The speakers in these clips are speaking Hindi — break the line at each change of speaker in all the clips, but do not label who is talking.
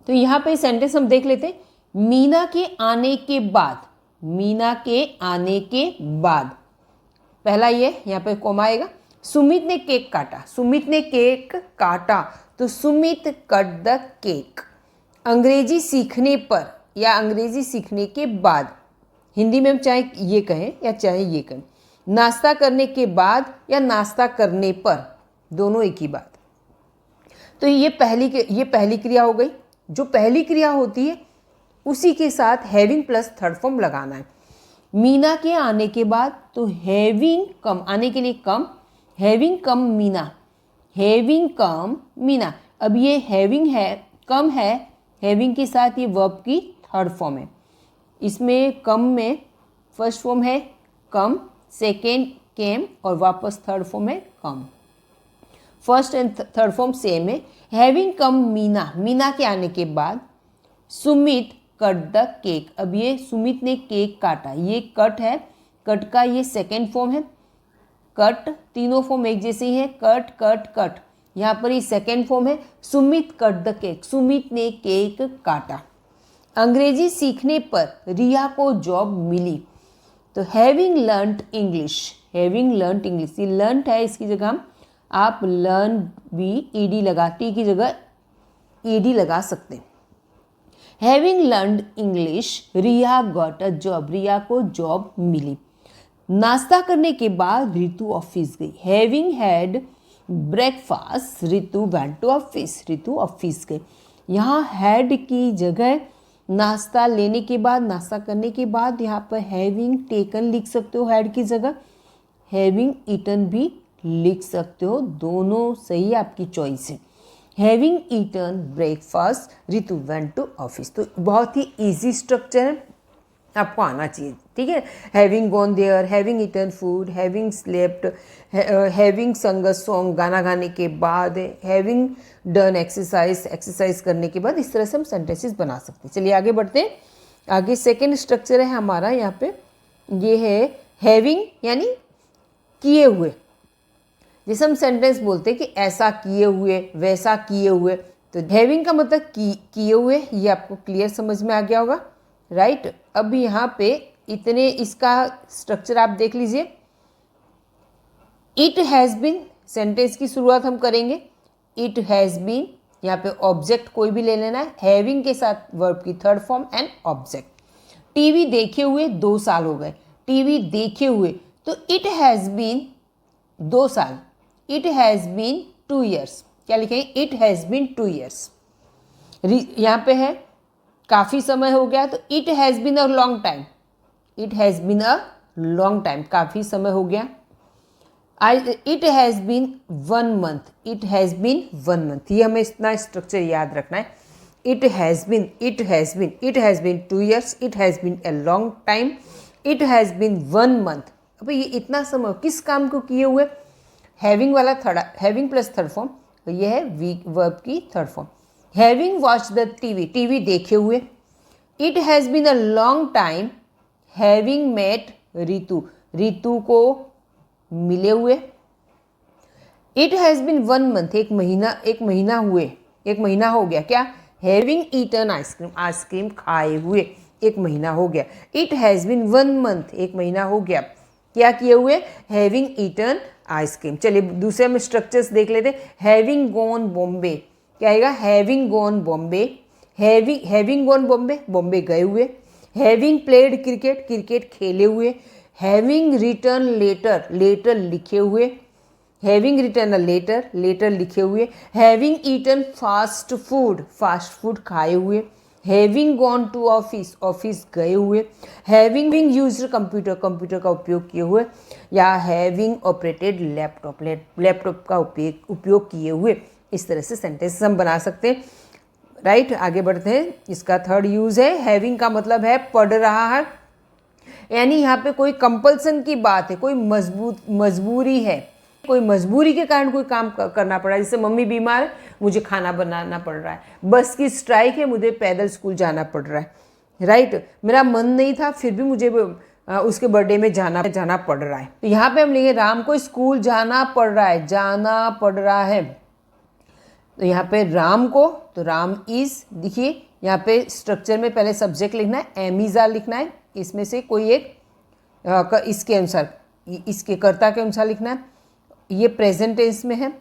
तो यहाँ पे सेंटेंस हम देख लेते हैं। मीना के आने के बाद, मीना के आने के बाद, पहला ये यहाँ पे कॉमा आएगा। सुमित ने केक काटा, सुमित ने केक काटा, तो सुमित कट द केक। अंग्रेजी सीखने पर या अंग्रेजी सीखने के बाद, हिंदी में हम चाहे ये कहें या चाहे ये कहें। नाश्ता करने के बाद या नाश्ता करने पर, दोनों एक ही बात। तो ये पहली क्रिया हो गई। जो पहली क्रिया होती है उसी के साथ हैविंग प्लस थर्ड फॉर्म लगाना है। मीना के आने के बाद, तो हैविंग कम, आने के लिए come, having come Meena, having come Meena. अब ये हैविंग है, कम है, हैविंग के साथ ये वर्ब की थर्ड फॉर्म है। इसमें कम में फर्स्ट फॉर्म है कम, सेकेंड केम और वापस थर्ड फॉर्म है come. First and third form same है। हैविंग कम मीना, मीना के आने के बाद सुमित कट द केक। अब ये सुमित ने केक काटा, ये कट है, कट का ये सेकेंड फॉर्म है। कट, तीनों फॉर्म एक जैसे ही है, कट कट कट। यहाँ पर ये सेकेंड फॉर्म है Sumit cut the cake, Sumit ने केक काटा। अंग्रेजी सीखने पर रिया को जॉब मिली, तो having learned English, having learned English. ये लर्नड है, इसकी जगह हम आप लर्न भी ईडी लगा, टी की जगह ईडी लगा सकते हैं। Having learned English Riya got a job, Riya को जॉब मिली। नाश्ता करने के बाद रितु ऑफिस गई। Having had breakfast Ritu went to office, Ritu office गई। यहाँ हैड की जगह नाश्ता लेने के बाद, नाश्ता करने के बाद यहाँ पर हैविंग टेकन लिख सकते हो, हैड की जगह हैविंग ईटन भी लिख सकते हो, दोनों सही आपकी चॉइस है। Having eaten breakfast Ritu went to office. तो बहुत ही इजी स्ट्रक्चर है, आपको आना चाहिए, ठीक है। Having gone there, having eaten food, having slept, having sung a song, गाना गाने के बाद, हैविंग डन एक्सरसाइज, एक्सरसाइज करने के बाद। इस तरह से हम सेंटेंसेस बना सकते हैं। चलिए आगे बढ़ते हैं। आगे सेकेंड स्ट्रक्चर है हमारा यहाँ पे, ये है हैविंग यानी किए हुए। जैसे हम सेंटेंस बोलते हैं कि ऐसा किए हुए, वैसा किए हुए, तो हैविंग का मतलब किए हुए, ये आपको क्लियर समझ में आ गया होगा, राइट। अब यहाँ पे इतने इसका स्ट्रक्चर आप देख लीजिए। इट हैज़ बीन, सेंटेंस की शुरुआत हम करेंगे। इट हैज़ बीन, यहाँ पे ऑब्जेक्ट कोई भी ले लेना है, हैविंग के साथ वर्ब की third form and object. TV देखे हुए 2 साल हो गए, टीवी देखे हुए, तो इट हैज़ बीन 2 साल, इट हैज़ बीन 2 years। क्या लिखेंगे? It has been 2 years। यहाँ पे है काफ़ी समय हो गया, तो it has been a long time, it has been a long time, काफ़ी समय हो गया। It has been 1 month, it has been 1 month। ये हमें इतना स्ट्रक्चर याद रखना है। It has been, it has been, it has been 2 years, it has been a long time, it has been 1 month। अब ये इतना समय किस काम को किए हुए? हैविंग वाला third, having plus third form, तो ये है वर्ब की third form. Having watch the TV, TV देखे हुए। It has been a long time having met Ritu, Ritu को मिले हुए। इट हैज़ बीन 1 month, एक महीना हुए, एक महीना हो गया। क्या? हैविंग ईटन आइसक्रीम, आइसक्रीम खाए हुए 1 महीना हो गया। इट हैज़ बीन 1 month, 1 महीना हो गया। क्या किए हुए? Having eaten ice cream. चलिए दूसरे में स्ट्रक्चर्स देख लेते हैं। हैविंग गॉन बॉम्बे, क्या आएगा? Having gone Bombay, having gone Bombay, Bombay गए हुए। हैविंग प्लेड क्रिकेट, क्रिकेट खेले हुए। हैविंग रिटर्न लेटर, लेटर लिखे हुए। Having return a letter, letter लिखे हुए। Having eaten fast food, fast food खाए हुए। Having gone to office, office गए हुए। हैविंग यूज्ड कंप्यूटर, कंप्यूटर का उपयोग किए हुए। या हैविंग ऑपरेटेड लैपटॉप, लैपटॉप का उपयोग किए हुए। इस तरह से सेंटेंस हम बना सकते हैं, राइट। आगे बढ़ते हैं। इसका थर्ड यूज़ है, हैविंग का मतलब है पढ़ रहा है, यानी यहाँ पे कोई कंपल्सन की बात है, कोई मजबूरी है, कोई मजबूरी के कारण कोई काम करना पड़ रहा है। जैसे मम्मी बीमार है, मुझे खाना बनाना पड़ रहा है। बस की स्ट्राइक है, मुझे पैदल स्कूल जाना पड़ रहा है, राइट। मेरा मन नहीं था, फिर भी मुझे उसके बर्थडे में जाना पड़ रहा है। तो यहाँ पे हम लिखेंगे राम को स्कूल जाना पड़ रहा है, जाना पड़ रहा है। तो यहाँ पे राम को, तो राम इज, देखिए यहाँ पे स्ट्रक्चर में पहले सब्जेक्ट लिखना है, एम इज आर लिखना है, इसमें से कोई एक इसके अनुसार, इसके कर्ता के अनुसार लिखना है। ये प्रेजेंट टेंस में है,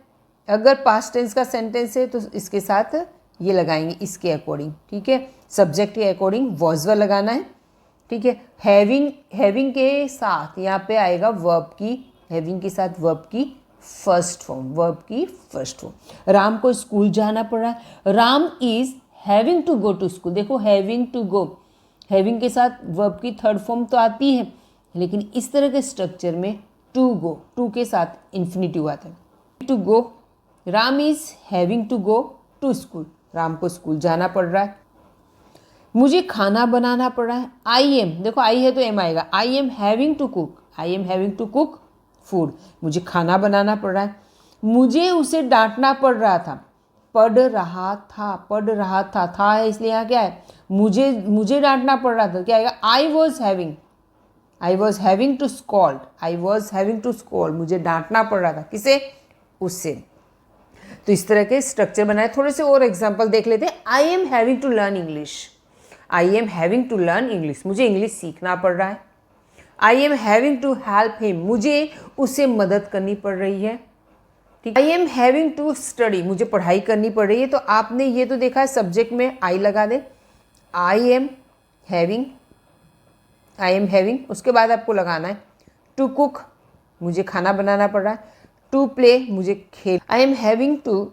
अगर पास्ट टेंस का सेंटेंस है तो इसके साथ ये लगाएंगे इसके अकॉर्डिंग, ठीक है, सब्जेक्ट के अकॉर्डिंग वॉज वर लगाना है, ठीक है। हैविंग के साथ यहाँ पे आएगा वर्ब की, हैविंग के साथ वर्ब की फर्स्ट फॉर्म। राम को स्कूल जाना पड़ रहा है, Ram is having to go to school. देखो हैविंग टू गो, हैविंग के साथ वर्ब की थर्ड फॉर्म तो आती है, लेकिन इस तरह के स्ट्रक्चर में टू गो, टू के साथ इन्फिनिटिव आता है। To go, Ram is having to go to school, Ram को स्कूल जाना पड़ रहा है। मुझे खाना बनाना पड़ रहा है, आई एम, देखो आई है तो एम आएगा, I am having to cook, I am having to cook food, मुझे खाना बनाना पड़ रहा है। मुझे उसे डांटना पड़ रहा था, पढ़ रहा था है, इसलिए यहाँ क्या है, मुझे डांटना पड़ रहा था, क्या आएगा, I was having to scold, मुझे डांटना पड़ रहा था, किसे, उससे। तो इस तरह के स्ट्रक्चर बनाए। थोड़े से और एग्जाम्पल देख लेते हैं। I am having to learn English, मुझे इंग्लिश सीखना पड़ रहा है। I am having to help him, मुझे उसे मदद करनी पड़ रही है, ठीक। I am having to study, मुझे पढ़ाई करनी पड़ रही है। तो आपने ये तो देखा है सब्जेक्ट में आई लगा दे, आई एम हैविंग, उसके बाद आपको लगाना है टू कुक, मुझे खाना बनाना पड़ रहा है, टू प्ले, मुझे खेल, I am having to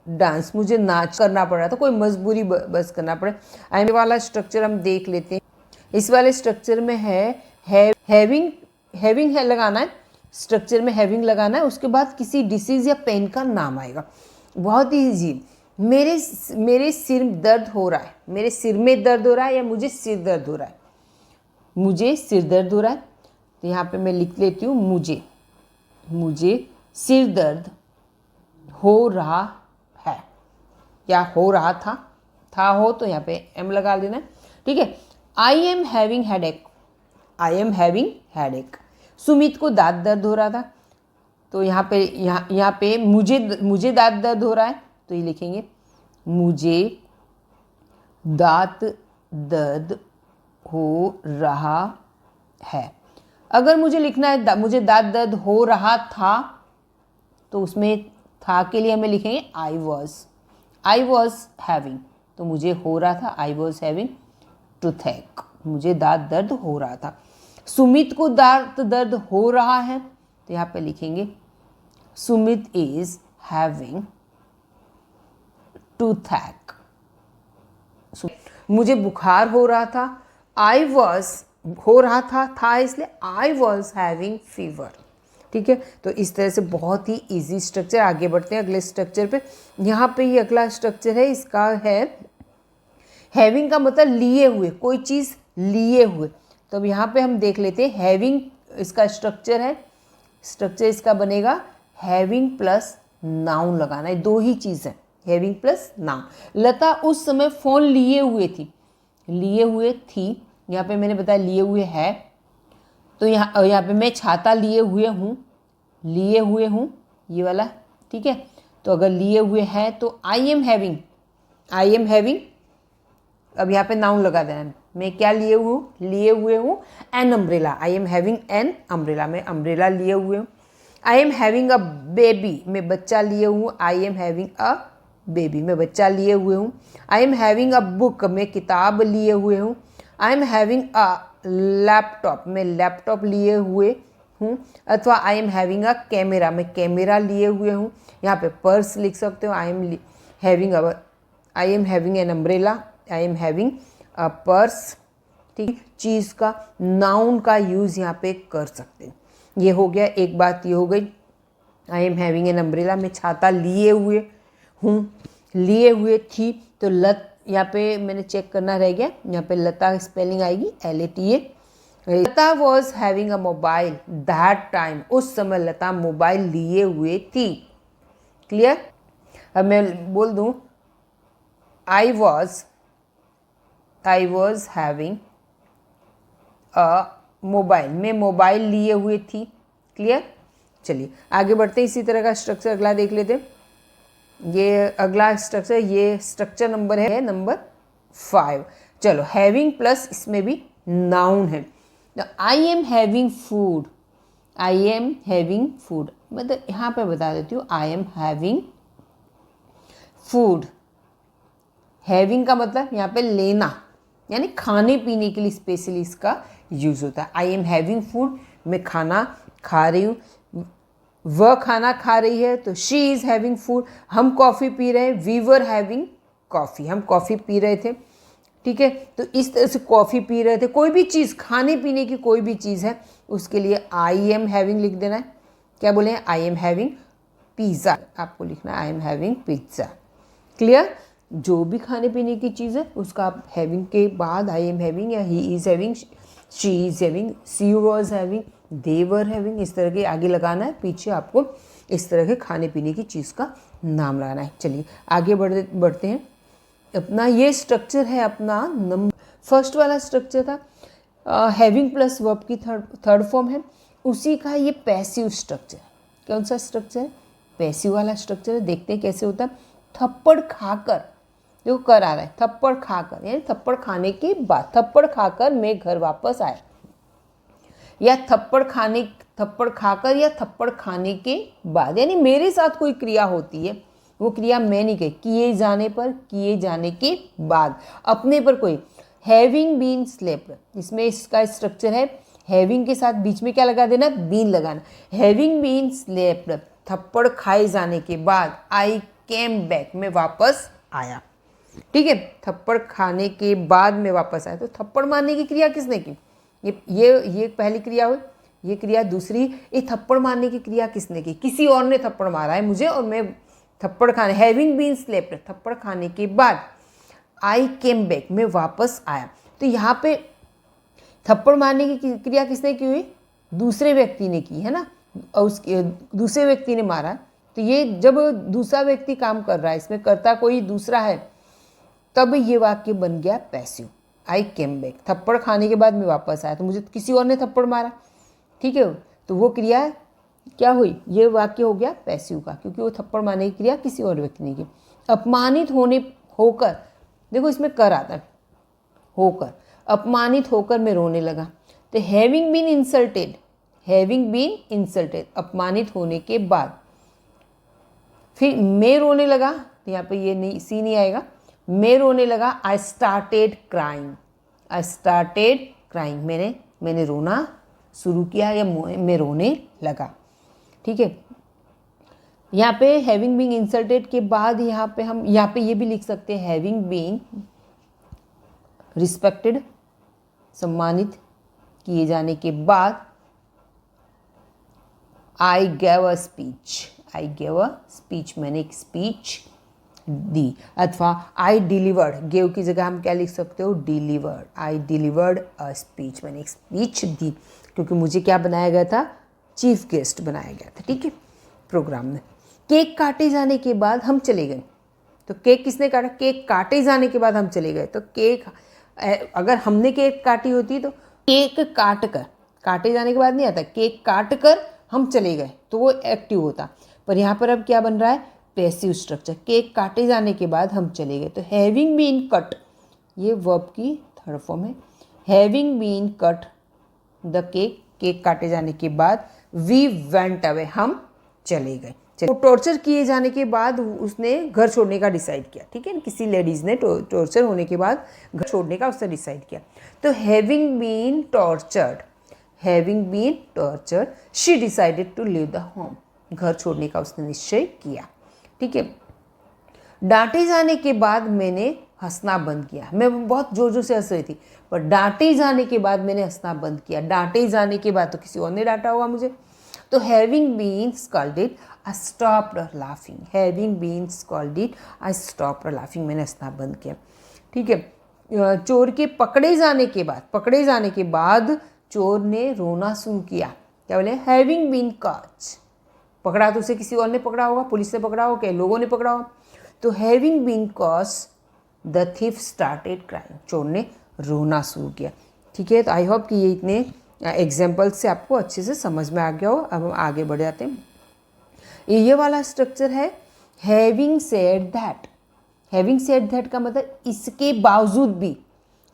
dance, मुझे नाच करना पड़ रहा था, कोई मजबूरी बस करना पड़े। आई एम वाला स्ट्रक्चर हम देख लेते हैं। इस वाले स्ट्रक्चर में है हैविंग है लगाना है, स्ट्रक्चर में हैविंग लगाना है, उसके बाद किसी डिसीज या पेन का नाम आएगा। बहुत ही ईजी, मेरे सिर दर्द हो रहा है, मेरे सिर में दर्द हो रहा है, या मुझे सिर दर्द हो रहा है, मुझे सिर दर्द हो रहा है। तो यहाँ पे मैं लिख लेती हूँ मुझे सिर दर्द हो रहा है, या हो रहा था हो तो यहाँ पे एम लगा देना, ठीक है। I am having headache, Sumit को दांत दर्द हो रहा था, तो यहाँ पे मुझे दांत दर्द हो रहा है, तो ये लिखेंगे मुझे दांत दर्द हो रहा है। अगर मुझे लिखना है मुझे दांत दर्द हो रहा था, तो उसमें था के लिए हमें लिखेंगे आई वॉज हैविंग, तो मुझे हो रहा था, आई वॉज हैविंग टूथेक, मुझे दांत दर्द हो रहा था। सुमित को दांत दर्द हो रहा है, तो यहाँ पे लिखेंगे सुमित इज हैविंग टूथेक। मुझे बुखार हो रहा था, आई वॉज हो रहा था इसलिए आई वॉज हैविंग फीवर, ठीक है। तो इस तरह से बहुत ही इजी स्ट्रक्चर। आगे बढ़ते हैं अगले स्ट्रक्चर पे। यहाँ पे ये अगला स्ट्रक्चर है, इसका है हैविंग का मतलब लिए हुए, कोई चीज़ लिए हुए। तो अब यहाँ पे हम देख लेते हैं हैविंग इसका स्ट्रक्चर है, स्ट्रक्चर इसका बनेगा हैविंग प्लस नाउन लगाना है, दो ही चीज़ है, हैविंग प्लस नाउन। लता उस समय फ़ोन लिए हुए थी, यहाँ पे मैंने बताया लिए हुए है, तो यहाँ पे मैं छाता लिए हुए हूँ ये वाला, ठीक है। तो अगर लिए हुए हैं तो आई एम हैविंग, अब यहाँ पे नाउन लगा देना, मैं क्या लिए हुए हूँ an umbrella, I am having an umbrella, मैं अम्ब्रेला लिए हुए हूँ। आई एम हैविंग अ बेबी, मैं बच्चा लिए हूँ, आई एम हैविंग अ बेबी, मैं बच्चा लिए हुए हूँ। आई एम हैविंग अ बुक, मैं किताब लिए हुए हूँ। आई एम हैविंग अ लैपटॉप, मैं लैपटॉप लिए हुए हूँ। अथवा आई एम हैविंग अ कैमरा, मैं कैमरा लिए हुए हूँ। यहाँ पे पर्स लिख सकते हो, आई am having an umbrella, I am having a purse, ठीक। चीज़ का नाउन का यूज़ यहाँ पे कर सकते हैं। ये हो गया, एक बात ये हो गई, आई एम हैविंग एन अम्ब्रेला, मैं छाता लिए हुए थी। तो यहाँ पे मैंने चेक करना रह गया, यहाँ पे लता स्पेलिंग आएगी LATA। Lata was having a mobile that time, उस समय लता मोबाइल लिए हुए थी, क्लियर। अब मैं बोल दूँ आई वॉज हैविंग अ मोबाइल, मैं मोबाइल लिए हुए थी, क्लियर। चलिए आगे बढ़ते हैं, इसी तरह का स्ट्रक्चर अगला देख लेते हैं। ये अगला स्ट्रक्चर, ये स्ट्रक्चर नंबर है नंबर 5। चलो हैविंग प्लस इसमें भी नाउन है। I am having food, I am having food, मतलब यहाँ पे बता देती हूँ आई एम हैविंग फूड। हैविंग का मतलब यहाँ पे लेना, यानी खाने पीने के लिए स्पेशली इसका यूज़ होता है। आई एम हैविंग फूड, मैं खाना खा रही हूँ, वह खाना खा रही है तो शी इज़ हैविंग फूड। हम कॉफ़ी पी रहे हैं, वी वर हैविंग कॉफ़ी, हम कॉफ़ी पी रहे थे। ठीक है, तो इस तरह से कॉफ़ी पी रहे थे, कोई भी चीज़ खाने पीने की कोई भी चीज़ है उसके लिए आई एम हैविंग लिख देना है। क्या बोले हैं, आई एम हैविंग पिज़्ज़ा, आपको लिखना है I am having pizza. Clear, जो भी खाने पीने की चीज़ है उसका आप हैविंग के बाद आई एम हैविंग या he is having, she is having, she was having, they were having, इस तरह के आगे लगाना है, पीछे आपको इस तरह के खाने पीने की चीज़ का नाम लगाना है। चलिए आगे बढ़ते हैं। अपना ये स्ट्रक्चर है अपना फर्स्ट वाला स्ट्रक्चर था हैविंग प्लस वर्ब की थर्ड फॉर्म है, उसी का ये पैसिव स्ट्रक्चर। कौन सा स्ट्रक्चर है, पैसिव वाला स्ट्रक्चर है। देखते हैं कैसे होता है। थप्पड़ खाकर, देखो कर आ रहा है, थप्पड़ खाकर यानी थप्पड़ खाने के बाद, थप्पड़ खाकर मैं घर वापस आया, या थप्पड़ खाकर या थप्पड़ खाने के बाद, यानी मेरे साथ कोई क्रिया होती है, वो क्रिया मैं नहीं कही, किए जाने पर, किए जाने के बाद, अपने पर कोई। हैविंग बीन स्लेप्ड, इसमें इसका स्ट्रक्चर है हैविंग के साथ बीच में क्या लगा देना, बीन लगाना। हैविंग बीन स्लेप्ड, थप्पड़ खाए जाने के बाद, आई केम बैक, मैं वापस आया। ठीक है, थप्पड़ खाने के बाद में वापस आया, तो थप्पड़ मारने की क्रिया किसने की, ये पहली क्रिया हुई, ये क्रिया दूसरी। ये थप्पड़ मारने की क्रिया किसने की, किसी और ने थप्पड़ मारा है मुझे और मैं थप्पड़ खाने, हैविंग बीन स्लेप्ड, थप्पड़ खाने के बाद, आई केम बैक, मैं वापस आया। तो यहाँ पे थप्पड़ मारने की क्रिया किसने की हुई, दूसरे व्यक्ति ने की है ना, और उसके दूसरे व्यक्ति ने मारा। तो ये जब दूसरा व्यक्ति काम कर रहा है, इसमें कर्ता कोई दूसरा है, तब ये वाक्य बन गया पैसिव। आई केम बैक, थप्पड़ खाने के बाद मैं वापस आया, तो मुझे किसी और ने थप्पड़ मारा। ठीक है, तो वो क्रिया क्या हुई, ये वाक्य हो गया पैसिव का, क्योंकि वो थप्पड़ मारने की क्रिया किसी और व्यक्ति ने की। अपमानित होकर, देखो इसमें कर आता है, होकर, अपमानित होकर मैं रोने लगा। तो having been insulted, having been insulted, अपमानित होने के बाद, फिर मैं रोने लगा, तो यहाँ पे ये नहीं, सी नहीं आएगा, मैं रोने लगा। I started crying, I started crying, मैंने रोना शुरू किया या मैं रोने लगा। ठीक है, यहाँ पे हैविंग बीइंग इंसल्टेड के बाद यहाँ पे ये भी लिख सकते हैं हैविंग बीइंग रिस्पेक्टेड, सम्मानित किए जाने के बाद, I gave a speech, I gave a speech, मैंने एक स्पीच दी। अथवा आई डिलीवर्ड, गेव की जगह हम क्या लिख सकते हो, delivered, I delivered a speech, मैंने एक स्पीच दी, क्योंकि मुझे क्या बनाया गया था, चीफ गेस्ट बनाया गया था। ठीक है, प्रोग्राम में। केक काटे जाने के बाद हम चले गए, तो केक किसने काटा, केक काटे जाने के बाद हम चले गए। तो केक, अगर हमने केक काटी होती तो केक काट कर, काटे जाने के बाद नहीं आता, केक काट कर हम चले गए तो वो एक्टिव होता। पर यहाँ पर अब क्या बन रहा है, पैसिव स्ट्रक्चर, केक काटे जाने के बाद हम चले गए। तो हैविंग बीन कट, ये वर्ब की थर्ड फॉर्म है। Having been cut the cake, cake काटे जाने के बाद, वी वेंट अवे, हम चले गए। तो टॉर्चर किए जाने के बाद उसने घर छोड़ने का डिसाइड किया। ठीक है, किसी लेडीज़ ने टॉर्चर होने के बाद घर छोड़ने का उसने डिसाइड किया। तो having been tortured, having been tortured, she decided to leave the home, घर छोड़ने का उसने निश्चय किया। ठीक है, डांटे जाने के बाद मैंने हंसना बंद किया, मैं बहुत जोर जोर से हंस रही थी, पर डांटे जाने के बाद मैंने हंसना बंद किया। डांटे जाने के बाद तो किसी और ने डांटा होगा मुझे। तो having been scolded, I stopped laughing, having been scolded, I stopped laughing, मैंने हंसना बंद किया। ठीक है, चोर के पकड़े जाने के बाद चोर ने रोना शुरू किया। क्या बोले, हैविंग बीन कॉच, पकड़ा तो उसे किसी और ने पकड़ा होगा, पुलिस ने पकड़ा होगा, क्या लोगों ने पकड़ा होगा। तो having been caught the thief started crying, चोर ने रोना शुरू किया। ठीक है, तो आई होप कि ये इतने एग्जाम्पल से आपको अच्छे से समझ में आ गया हो। अब हम आगे बढ़ जाते हैं। ये वाला स्ट्रक्चर है having said that, having said that का मतलब इसके बावजूद भी,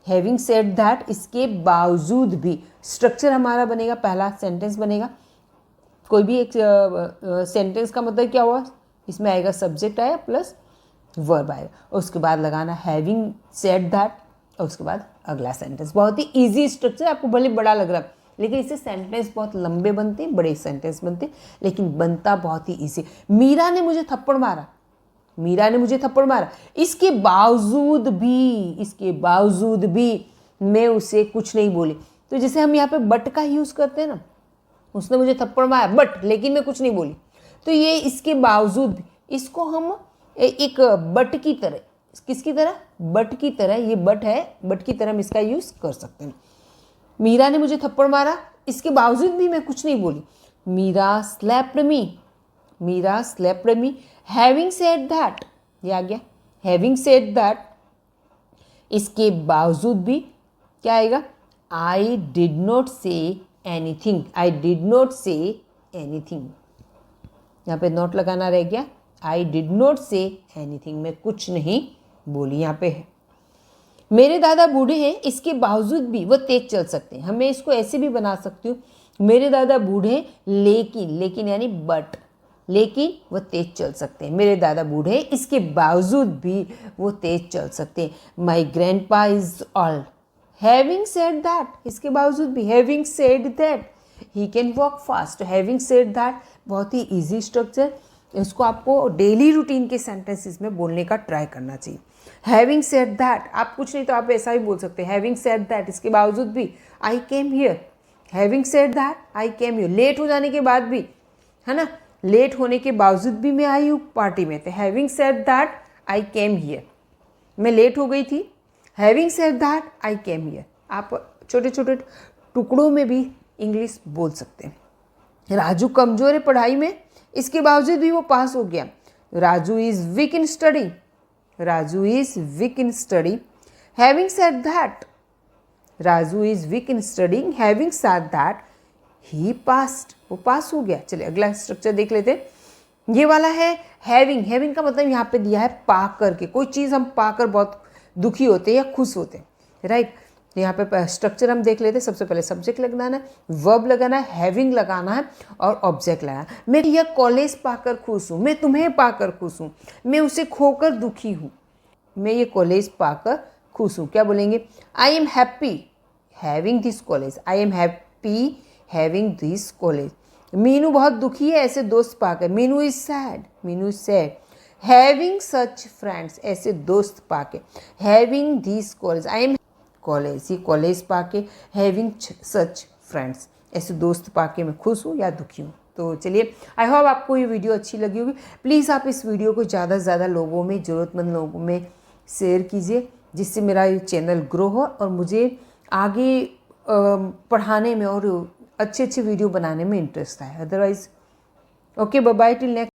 हैविंग सेड दैट इसके बावजूद भी। स्ट्रक्चर हमारा बनेगा, पहला सेंटेंस बनेगा, कोई भी एक सेंटेंस का मतलब क्या हुआ, इसमें आएगा सब्जेक्ट आया प्लस वर्ब आएगा, उसके बाद लगाना हैविंग सेड दैट, और उसके बाद अगला सेंटेंस। बहुत ही इजी स्ट्रक्चर, आपको भले बड़ा लग रहा है लेकिन इससे सेंटेंस बहुत लंबे बनते हैं, बड़े सेंटेंस बनते हैं, लेकिन बनता बहुत ही इजी। मीरा ने मुझे थप्पड़ मारा, मीरा ने मुझे थप्पड़ मारा, इसके बावजूद भी, इसके बावजूद भी मैं उसे कुछ नहीं बोली। तो जैसे हम यहाँ पे बट का यूज़ करते हैं ना, उसने मुझे थप्पड़ मारा बट, लेकिन मैं कुछ नहीं बोली, तो ये इसके बावजूद भी, इसको हम एक बट की तरह, किसकी तरह, बट की तरह, ये बट है, बट की तरह हम इसका यूज़ कर सकते हैं। मीरा ने मुझे थप्पड़ मारा, इसके बावजूद भी मैं कुछ नहीं बोली। Meera slapped me, Meera slapped me, having said that, ये आ गया, हैविंग सेड दैट, इसके बावजूद भी क्या आएगा, I did not say anything, I did not say anything, यहाँ पे नॉट लगाना रह गया, I did not say anything, मैं कुछ नहीं बोली, यहाँ पे है। मेरे दादा बूढ़े हैं, इसके बावजूद भी वो तेज चल सकते हैं। हमें इसको ऐसे भी बना सकती हूँ, मेरे दादा बूढ़े हैं लेकिन, लेकिन यानी बट, लेकिन वो तेज चल सकते हैं। मेरे दादा बूढ़े हैं, इसके बावजूद भी वो तेज चल सकते हैं। My grandpa is old, having said that, इसके बावजूद भी, having said that he can walk fast, having said that, बहुत ही ईजी स्ट्रक्चर, इसको आपको डेली रूटीन के सेंटेंसेस में बोलने का ट्राई करना चाहिए। हैविंग सेड दैट, आप कुछ नहीं तो आप ऐसा ही बोल सकते हैं, हैविंग सेड दैट, इसके बावजूद भी I came here, having said that I came here, late हो जाने के बाद भी, है ना, लेट होने के बावजूद भी मैं आई हूँ पार्टी में, तो having said that I came here, मैं लेट हो गई थी, having said that I came here. आप छोटे छोटे टुकड़ों में भी इंग्लिश बोल सकते हैं। राजू कमज़ोर है पढ़ाई में, इसके बावजूद भी वो पास हो गया। Raju is week in study, Raju is week in study, having said that, Raju is week in studying, having said that he passed, वो पास हो गया। चलिए अगला स्ट्रक्चर देख लेते हैं। ये वाला है हैविंग, हैविंग का मतलब यहाँ पे दिया है पा करके, कोई चीज़ हम पाकर बहुत दुखी होते हैं या खुश होते हैं, राइट। यहाँ पे स्ट्रक्चर हम देख लेते हैं। सबसे पहले सब्जेक्ट लगाना है, वर्ब लगाना है, हैविंग लगाना है और ऑब्जेक्ट लगाना है। मैं यह कॉलेज पाकर खुश हूँ, मैं तुम्हें पाकर खुश हूँ, मैं उसे खोकर दुखी हूँ, मैं ये कॉलेज पाकर खुश हूँ। क्या बोलेंगे, I am happy having this college, I am happy having this college. Meenu बहुत दुखी है ऐसे दोस्त पाकर, Meenu is sad, Meenu is sad, having such friends, ऐसे दोस्त पाके, having this college, I am college, ये कॉलेज पाके, हैविंग सच फ्रेंड्स, ऐसे दोस्त पाके मैं खुश हूँ या दुखी हूँ। तो चलिए, आई होप आपको ये वीडियो अच्छी लगी होगी। प्लीज़ आप इस वीडियो को ज़्यादा से ज़्यादा लोगों में, ज़रूरतमंद लोगों में शेयर कीजिए, जिससे मेरा ये चैनल ग्रो हो और मुझे आगे पढ़ाने में और अच्छे अच्छे वीडियो बनाने में इंटरेस्ट आए। Otherwise okay, bye bye, till next.